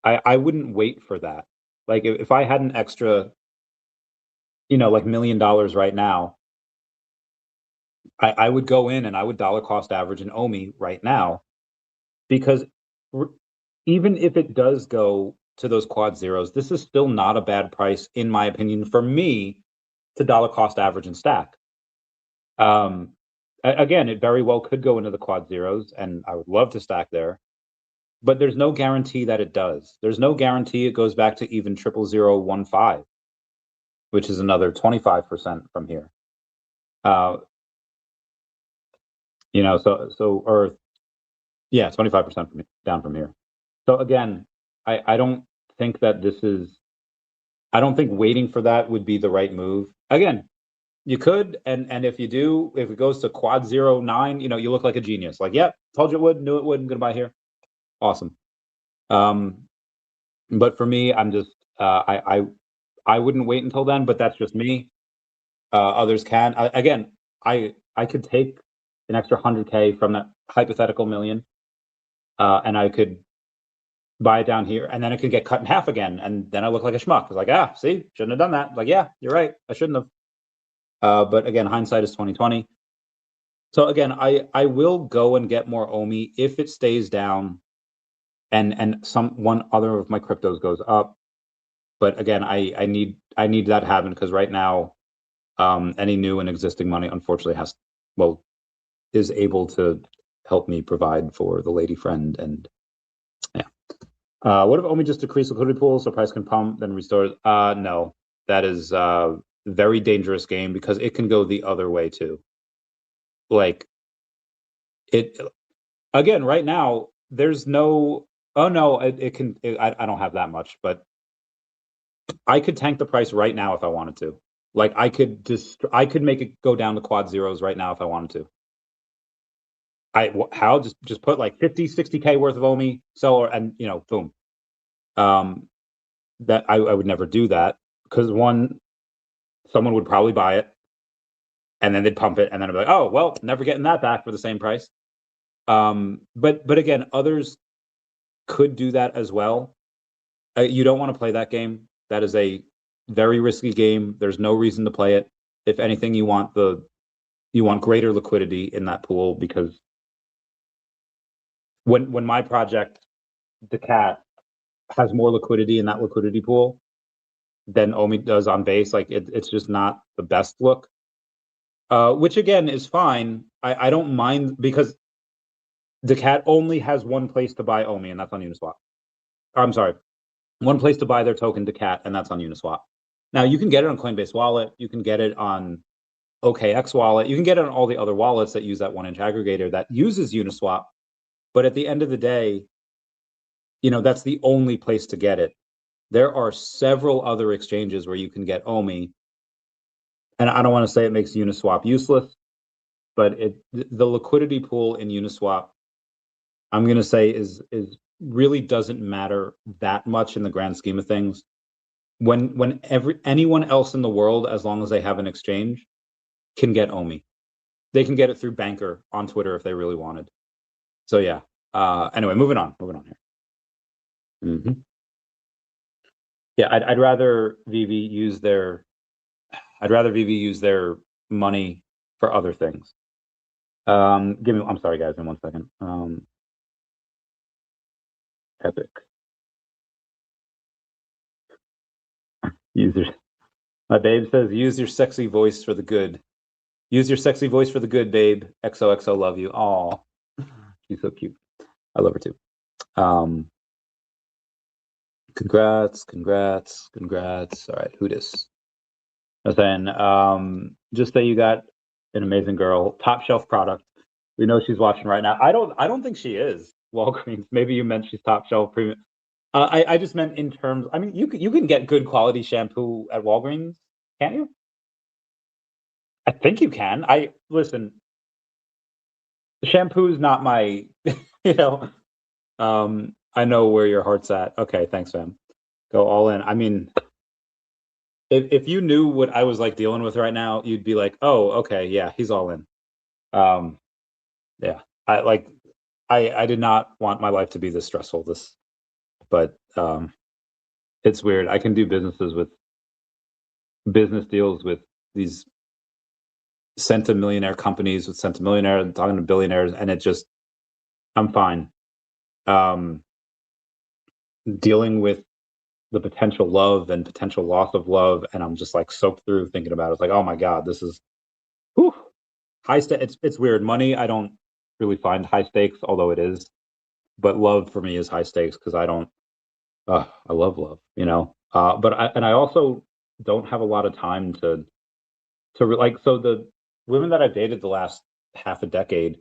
I wouldn't wait for that. Like if I had an extra, you know, like $1 million right now, I would go in and I would dollar cost average an OMI right now, because even if it does go to those quad zeros, this is still not a bad price, in my opinion, for me to dollar cost average and stack. Again, it very well could go into the quad zeros, and I would love to stack there, but there's no guarantee that it does. There's no guarantee it goes back to even 0015, which is another 25% from here. You know, so Earth, yeah, 25% down from here. So again, I don't think that I don't think waiting for that would be the right move. Again, you could, and if you do, if it goes to quad 09, you know, you look like a genius. Like, yep, told you it would, knew it would, I'm gonna buy here. Awesome. But for me, I'm just I wouldn't wait until then, but that's just me. Others can. Again, I could take an extra 100K from that hypothetical million, and I could buy it down here, and then it could get cut in half again, and then I look like a schmuck. It's like, see, shouldn't have done that. Like, yeah, you're right, I shouldn't have. But again, hindsight is 2020. So again, I will go and get more OMI if it stays down, and one other of my cryptos goes up. But again, I need that to happen, because right now, any new and existing money unfortunately is able to help me provide for the lady friend. And yeah, what if OMI just decrease liquidity pools so price can pump then restore? No, that is a very dangerous game, because it can go the other way too. Like it again, right now there's no, oh no, it can, I don't have that much, but I could tank the price right now if I wanted to. Like I could make it go down to quad zeros right now if I wanted to. How just put like 50, 60K worth of OMI, sell, and you know, boom. That I would never do that, because someone would probably buy it and then they'd pump it, and then I'd be like, oh well, never getting that back for the same price. But again, others could do that as well. You don't want to play that game. That is a very risky game. There's no reason to play it. If anything, you want the You want greater liquidity in that pool, because when my project, daCat, has more liquidity in that liquidity pool than OMI does on base, like it's just not the best look. Which again is fine. I don't mind, because daCat only has one place to buy OMI, and that's on Uniswap. I'm sorry, one place to buy their token daCat, and that's on Uniswap. Now you can get it on Coinbase Wallet, you can get it on OKX Wallet, you can get it on all the other wallets that use that 1-inch aggregator that uses Uniswap. But at the end of the day, you know, that's the only place to get it. There are several other exchanges where you can get OMI, and I don't want to say it makes Uniswap useless, but the liquidity pool in Uniswap, I'm going to say is really doesn't matter that much in the grand scheme of things. When anyone else in the world, as long as they have an exchange, can get OMI. They can get it through Banker on Twitter if they really wanted. So yeah. Anyway, moving on here. Yeah, I'd rather VeVe use their money for other things. I'm sorry guys, in 1 second. Epic. My babe says, use your sexy voice for the good. Use your sexy voice for the good, babe. XOXO, love you. Aw, she's so cute. I love her too. Congrats. All right, who dis? Then just say you got an amazing girl, top shelf product. We know she's watching right now. I don't think she is. Walgreens. Maybe you meant she's top shelf premium. I just meant in terms. I mean, you can get good quality shampoo at Walgreens, can't you? I think you can. Listen. Shampoo's not my, you know. I know where your heart's at. Okay, thanks, fam. Go all in. I mean, if you knew what I was like dealing with right now, you'd be like, oh, okay, yeah, he's all in. Yeah, I did not want my life to be this stressful. But it's weird. I can do business deals with these centimillionaire companies, with centimillionaires and talking to billionaires, and I'm fine. Dealing with the potential love and potential loss of love, and I'm just like soaked through thinking about it. It's like, oh my God, this is high stakes. It's weird. Money, I don't really find high stakes, although it is. But love for me is high stakes, because I love love, you know. But I also don't have a lot of time to like. So the women that I've dated the last half a decade,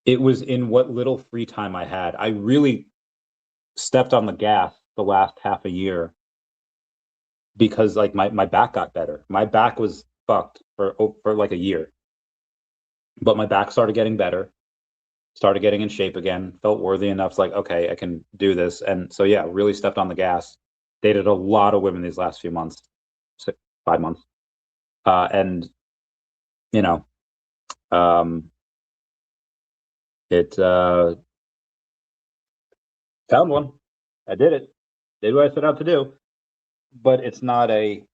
it was in what little free time I had. I really stepped on the gas the last half a year, because like my back got better. My back was fucked for like a year, but my back started getting better, started getting in shape again, felt worthy enough. It's like, okay, I can do this. And so yeah, really stepped on the gas. Dated a lot of women these last few months, 5 months, and you know, it found one. I did it. Did what I set out to do. But it's not a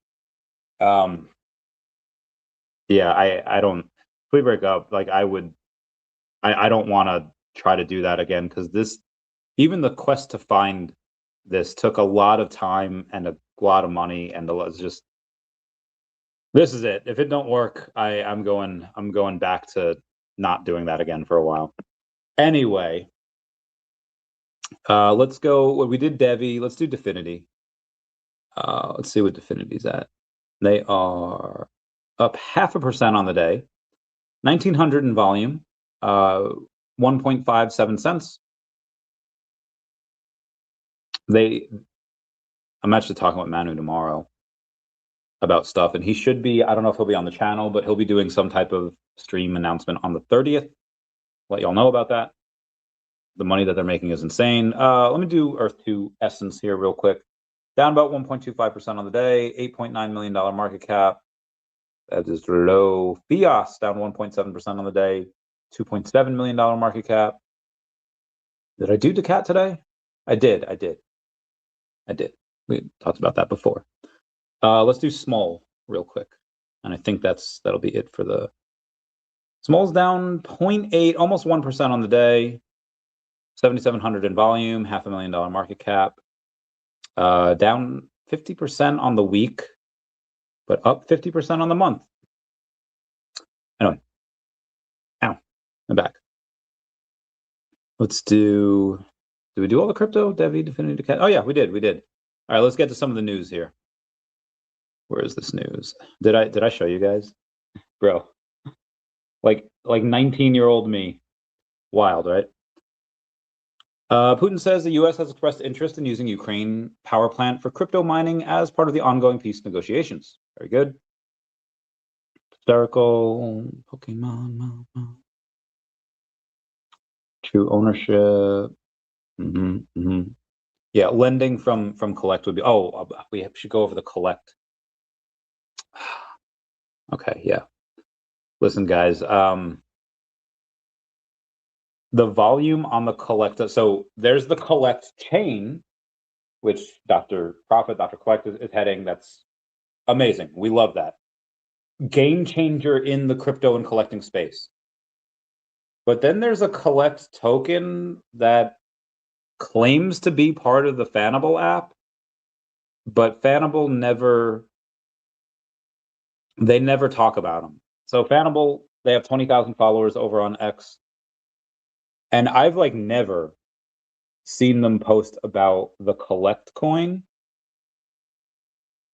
yeah, I don't, if we break up, like I don't want to try to do that again, because even the quest to find this took a lot of time and a lot of money, and it's just, this is it. If it don't work, I'm going back to not doing that again for a while. Anyway, let's go. Well, we did DEVVE. Let's do DEFINITY. Let's see what DEFINITY's at. They are up 0.5% on the day, 1,900 in volume, 1.57 cents. I'm actually talking with Manu tomorrow about stuff, and he should be, I don't know if he'll be on the channel, but he'll be doing some type of stream announcement on the 30th. Let y'all know about that. The money that they're making is insane. Let me do Earth2 Essence here real quick. Down about 1.25% on the day, $8.9 million market cap. That is low. Fias down 1.7% on the day, $2.7 million market cap. Did I do daCat today? I did. We talked about that before. Let's do SMOL real quick. And I think that'll be it for the SMOL's down 0.8, almost 1% on the day. 7,700 in volume, $500,000 market cap. Down 50% on the week, but up 50% on the month. Anyway, ow, I'm back. Let's do. Did we do all the crypto? DEVVE, Definity, daCat. Oh yeah, we did. All right, let's get to some of the news here. Where is this news? Did I show you guys, bro? Like 19-year-old me, wild, right? Putin says the U.S. has expressed interest in using Ukraine power plant for crypto mining as part of the ongoing peace negotiations. Very good. Hysterical Pokemon. True ownership. Yeah, lending from collect would be. Oh, we should go over the collect. Okay, yeah. Listen, guys. The volume on the collect. So there's the collect chain, which Dr. Profit, Dr. Collect is heading. That's amazing. We love that. Game changer in the crypto and collecting space. But then there's a collect token that claims to be part of the Fanable app, but Fanable never talk about them. So Fanable, they have 20,000 followers over on X. And I've never seen them post about the collect coin.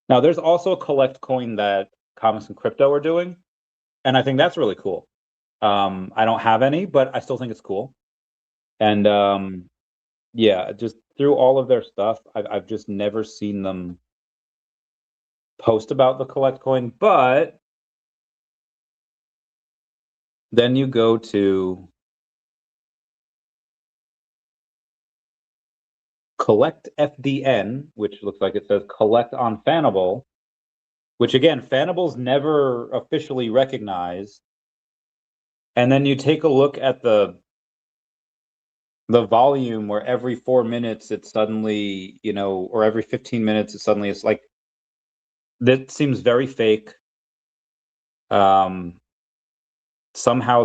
Now there's also a collect coin that Comics and Crypto are doing, and I think that's really cool. I don't have any, but I still think it's cool. And yeah, just through all of their stuff, I've just never seen them post about the collect coin. But then you go to collect FDN, which looks like it says collect on Fanable, which again, Fanable's never officially recognized. And then you take a look at the volume where every 4 minutes it suddenly, or every 15 minutes it suddenly is like, that seems very fake. Somehow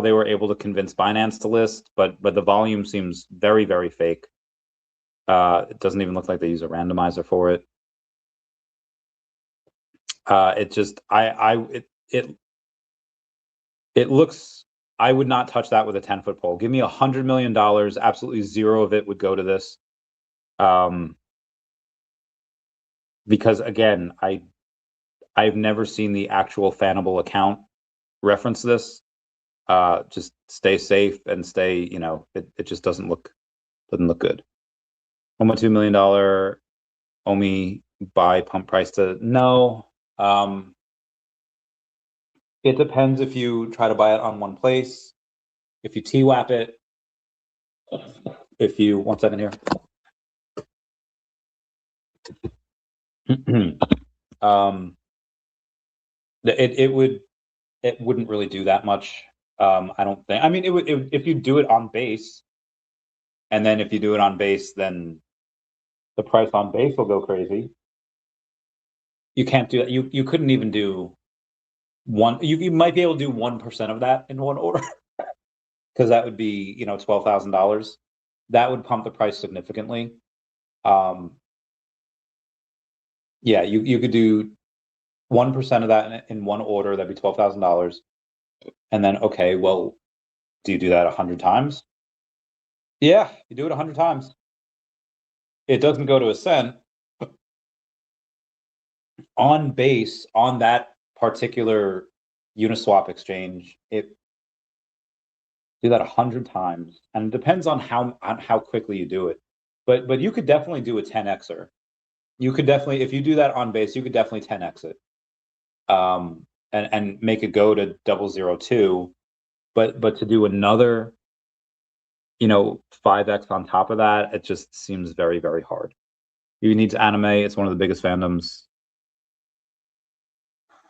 they were able to convince Binance to list, but the volume seems very, very fake. It doesn't even look like they use a randomizer for it. It just, it looks, I would not touch that with a 10-foot pole. Give me $100 million. Absolutely zero of it would go to this. Because again, I've never seen the actual Fanable account reference this. Just stay safe and stay, it just doesn't look good. $1.2 million OMI buy pump price to no. It depends if you try to buy it on one place, if you TWAP it, if you, 1 second here. It wouldn't really do that much. I don't think. I mean, it would if you do it on base, and then if you do it on base, then the price on base will go crazy. You can't do that. You couldn't even do one. You might be able to do 1% of that in one order, because that would be $12,000. That would pump the price significantly. Yeah, you could do 1% of that in one order. That'd be $12,000. And then, okay, well, do you do that 100 times? Yeah, you do it 100 times. It doesn't go to a cent. On base, on that particular Uniswap exchange, it do that 100 times, and it depends on how quickly you do it. But you could definitely do a 10xer. You could definitely, if you do that on base, you could definitely 10x it, and make it go to 002. But to do another, 5x on top of that, it just seems very, very hard. You need to anime. It's one of the biggest fandoms.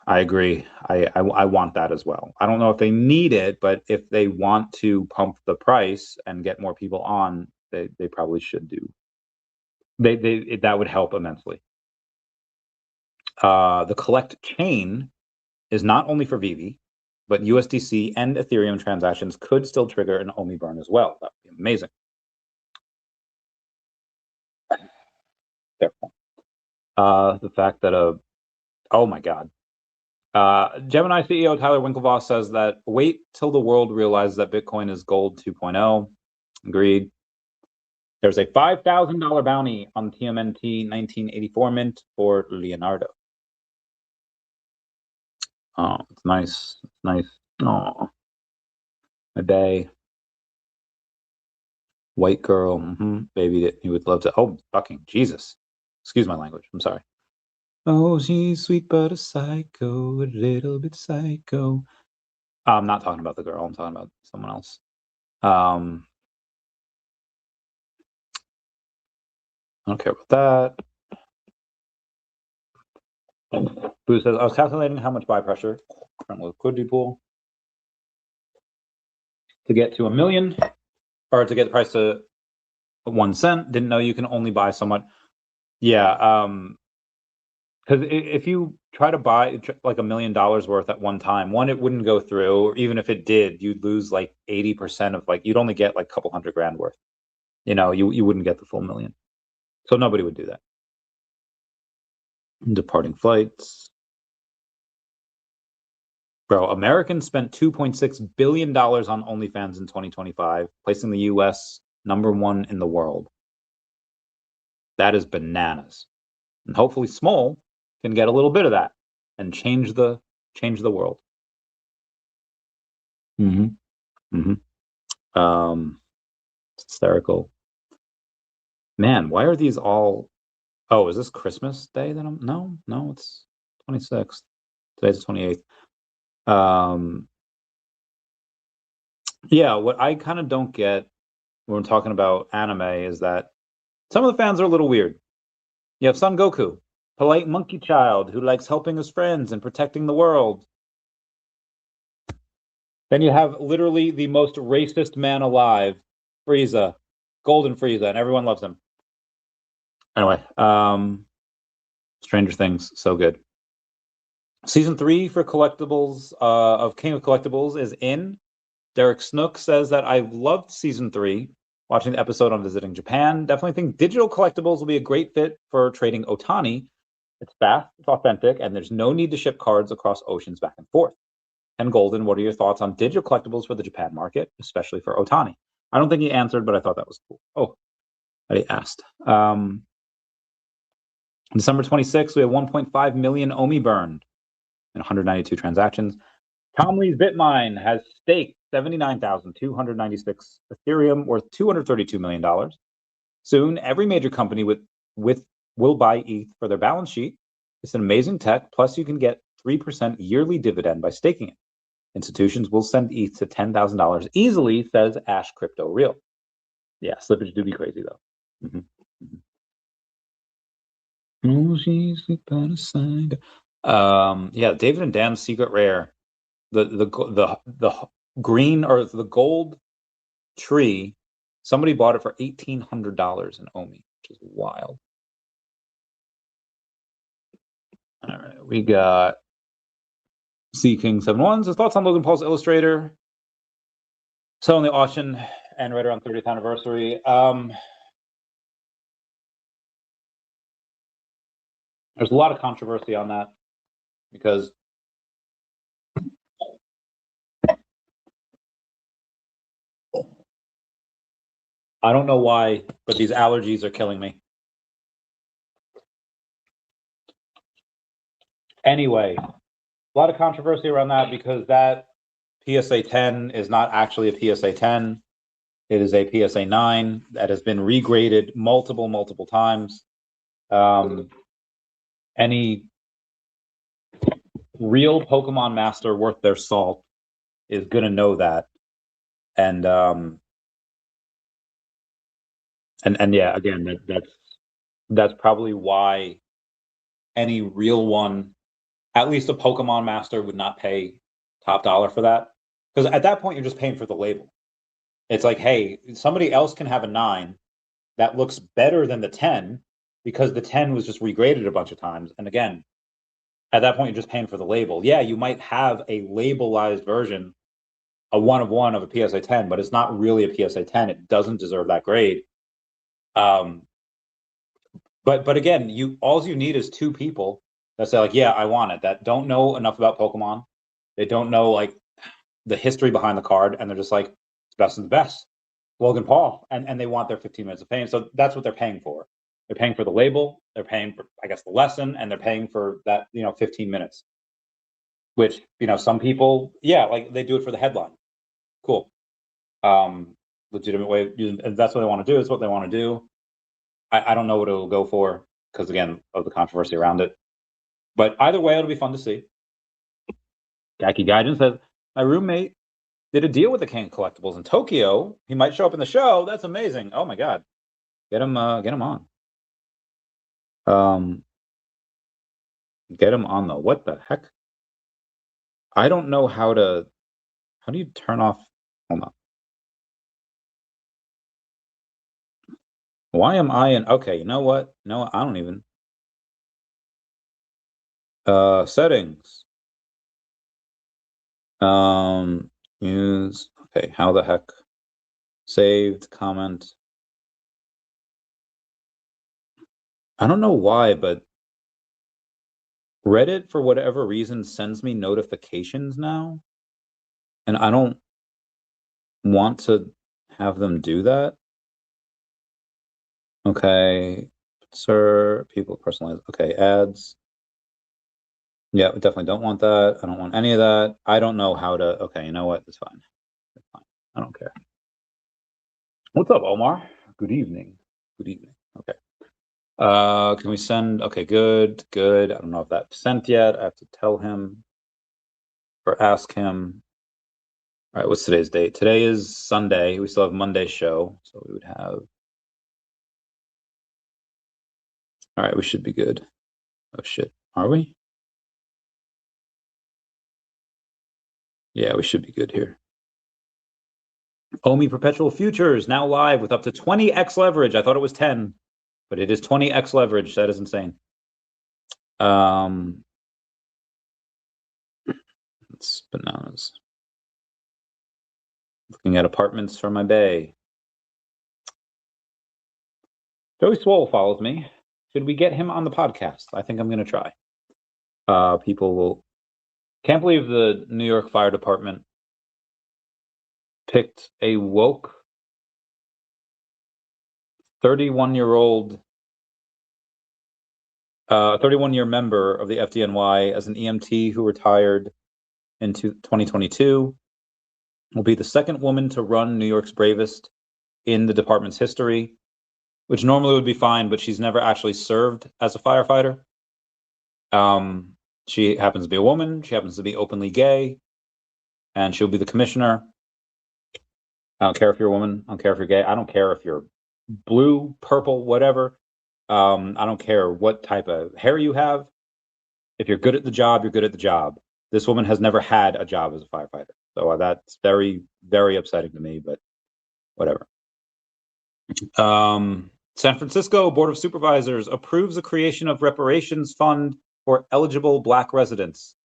I agree. I want that as well. I don't know if they need it, but if they want to pump the price and get more people on, they probably should do. That would help immensely. The collect chain is not only for VeVe. but USDC and Ethereum transactions could still trigger an OMI burn as well. That would be amazing. Therefore, the fact that oh my God. Gemini CEO Tyler Winklevoss says that wait till the world realizes that Bitcoin is gold 2.0. Agreed. There's a $5,000 bounty on TMNT 1984 mint for Leonardo. Oh, it's nice. It's nice. Oh, my bae. White girl. Baby that you would love to. Oh, fucking Jesus. Excuse my language. I'm sorry. Oh, she's sweet but a psycho, a little bit psycho. I'm not talking about the girl. I'm talking about someone else. I don't care about that. Boo says, I was calculating how much buy pressure from liquidity pool to get to $1 million, or to get the price to 1 cent. Didn't know you can only buy so much. Yeah, because if you try to buy like $1 million worth at one time, one, it wouldn't go through, or even if it did, you'd lose like 80% of, like, you'd only get like a couple $100,000 worth. You know, you wouldn't get the full $1 million. So nobody would do that. Departing flights. Bro, Americans spent $2.6 billion on OnlyFans in 2025, placing the US #1 in the world. That is bananas. And hopefully SMOL can get a little bit of that and change the world. Hysterical. Man, why are these all... Oh, is this Christmas Day that I'm... No, it's 26th. Today's the 28th. Yeah, what I kind of don't get when we're talking about anime is that some of the fans are a little weird. You have Son Goku, polite monkey child who likes helping his friends and protecting the world. Then you have literally the most racist man alive, Frieza, Golden Frieza, and everyone loves him. Anyway, Stranger Things, so good. Season 3 for collectibles of King of Collectibles is in. Derek Snook says that I loved season 3. Watching the episode on visiting Japan, definitely think digital collectibles will be a great fit for trading Otani. It's fast, it's authentic, and there's no need to ship cards across oceans back and forth. And Golden, what are your thoughts on digital collectibles for the Japan market, especially for Otani? I don't think he answered, but I thought that was cool. Oh, he asked. December 26th, we have 1.5 million OMI burned in 192 transactions. Tom Lee's Bitmine has staked 79,296 Ethereum worth $232 million. Soon, every major company will buy ETH for their balance sheet. It's an amazing tech, plus you can get 3% yearly dividend by staking it. Institutions will send ETH to $10,000 easily, says Ash Crypto Real. Yeah, slippage do be crazy though. Yeah, David and Dam's secret rare. The green or the gold tree, somebody bought it for $1,800 in OMI, which is wild. All right, we got C King 71. His thoughts on Logan Paul's Illustrator selling the auction and right around 30th anniversary. There's a lot of controversy on that because I don't know why, but these allergies are killing me. Anyway, a lot of controversy around that because that PSA 10 is not actually a PSA 10. It is a PSA 9 that has been regraded multiple times. Any real Pokemon master worth their salt is going to know that. And yeah, again, that's probably why any real one, at least a Pokemon master, would not pay top dollar for that. Because at that point, you're just paying for the label. It's like, hey, somebody else can have a 9 that looks better than the 10 because the 10 was just regraded a bunch of times. And again, At that point, you're just paying for the label. Yeah, you might have a labelized version, a 1 of 1 of a PSA 10, but it's not really a PSA 10. It doesn't deserve that grade. But again, all you need is 2 people that say like, yeah, I want it, that don't know enough about Pokemon. They don't know like the history behind the card, and they're just like, it's best of the best, Logan Paul, and they want their 15 minutes of fame. So that's what they're paying for. They're paying for the label, they're paying for, I guess, the lesson, and they're paying for that, 15 minutes. Which, some people, yeah, like they do it for the headline. Cool. Legitimate way of using, and that's what they want to do. It's what they want to do. I don't know what it'll go for because, again, of the controversy around it. But either way, it'll be fun to see. Kaidence says, my roommate did a deal with the King of Collectibles in Tokyo. He might show up in the show. That's amazing. Oh my God. Get him on. Get him on though. What the heck? I don't know how do you turn off? Hold on. Why am I in? Okay, you know what? No, I don't even. Settings. Use. Okay, how the heck? Saved comment. I don't know why, but Reddit, for whatever reason, sends me notifications now, and I don't want to have them do that. Okay, sir, people personalize. Okay, ads. Yeah, we definitely don't want that. I don't want any of that. I don't know how to. Okay, you know what? It's fine. It's fine. I don't care. What's up, Omar? Good evening. Good evening. Okay. Can we send? Okay, good. I don't know if that's sent yet. I have to tell him or ask him. All right, what's today's date? Today is Sunday. We still have Monday's show, so we would have. All right, we should be good. Oh shit, are we? Yeah, we should be good here. OMI Perpetual Futures now live with up to 20x leverage. I thought it was 10, but it is 20x leverage. That is insane. It's bananas. Looking at apartments for my bay. Joey Swole follows me. Should we get him on the podcast? I think I'm going to try. People will. Can't believe the New York Fire Department picked a woke 31-year-old, 31-year member of the FDNY as an EMT who retired in 2022. Will be the second woman to run New York's bravest in the department's history, which normally would be fine, but she's never actually served as a firefighter. She happens to be a woman. She happens to be openly gay, and she'll be the commissioner. I don't care if you're a woman. I don't care if you're gay. I don't care if you're blue, purple, whatever. I don't care what type of hair you have. If you're good at the job, you're good at the job. This woman has never had a job as a firefighter. So that's very, very upsetting to me, but whatever. San Francisco Board of Supervisors approves the creation of reparations fund for eligible Black residents.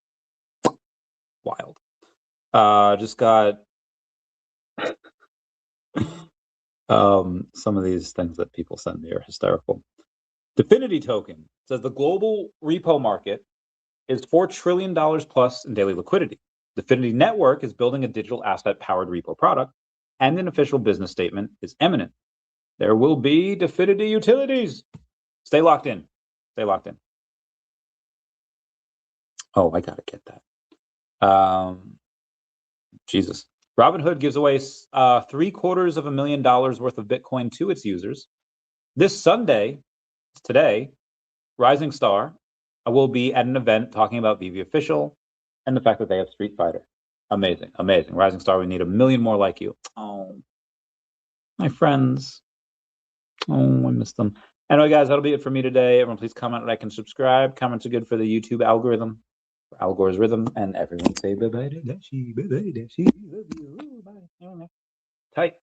Wild. Just got some of these things that people send me are hysterical. Definity token says the global repo market is $4 trillion plus in daily liquidity. Definity Network is building a digital asset powered repo product, and an official business statement is imminent. There will be Definity utilities. Stay locked in. Stay locked in. Oh, I gotta get that. Jesus. Robinhood gives away $750,000 worth of Bitcoin to its users. This Sunday, today, Rising Star will be at an event talking about VeVe Official and the fact that they have Street Fighter. Amazing, amazing. Rising Star, we need 1 million more like you. Oh, my friends. Oh, I miss them. Anyway, guys, that'll be it for me today. Everyone, please comment, like, and subscribe. Comments are good for the YouTube algorithm, for Al Gore's rhythm, and everyone say bye-bye to Dashi, bye-bye, Dashi, love you, bye. Tight.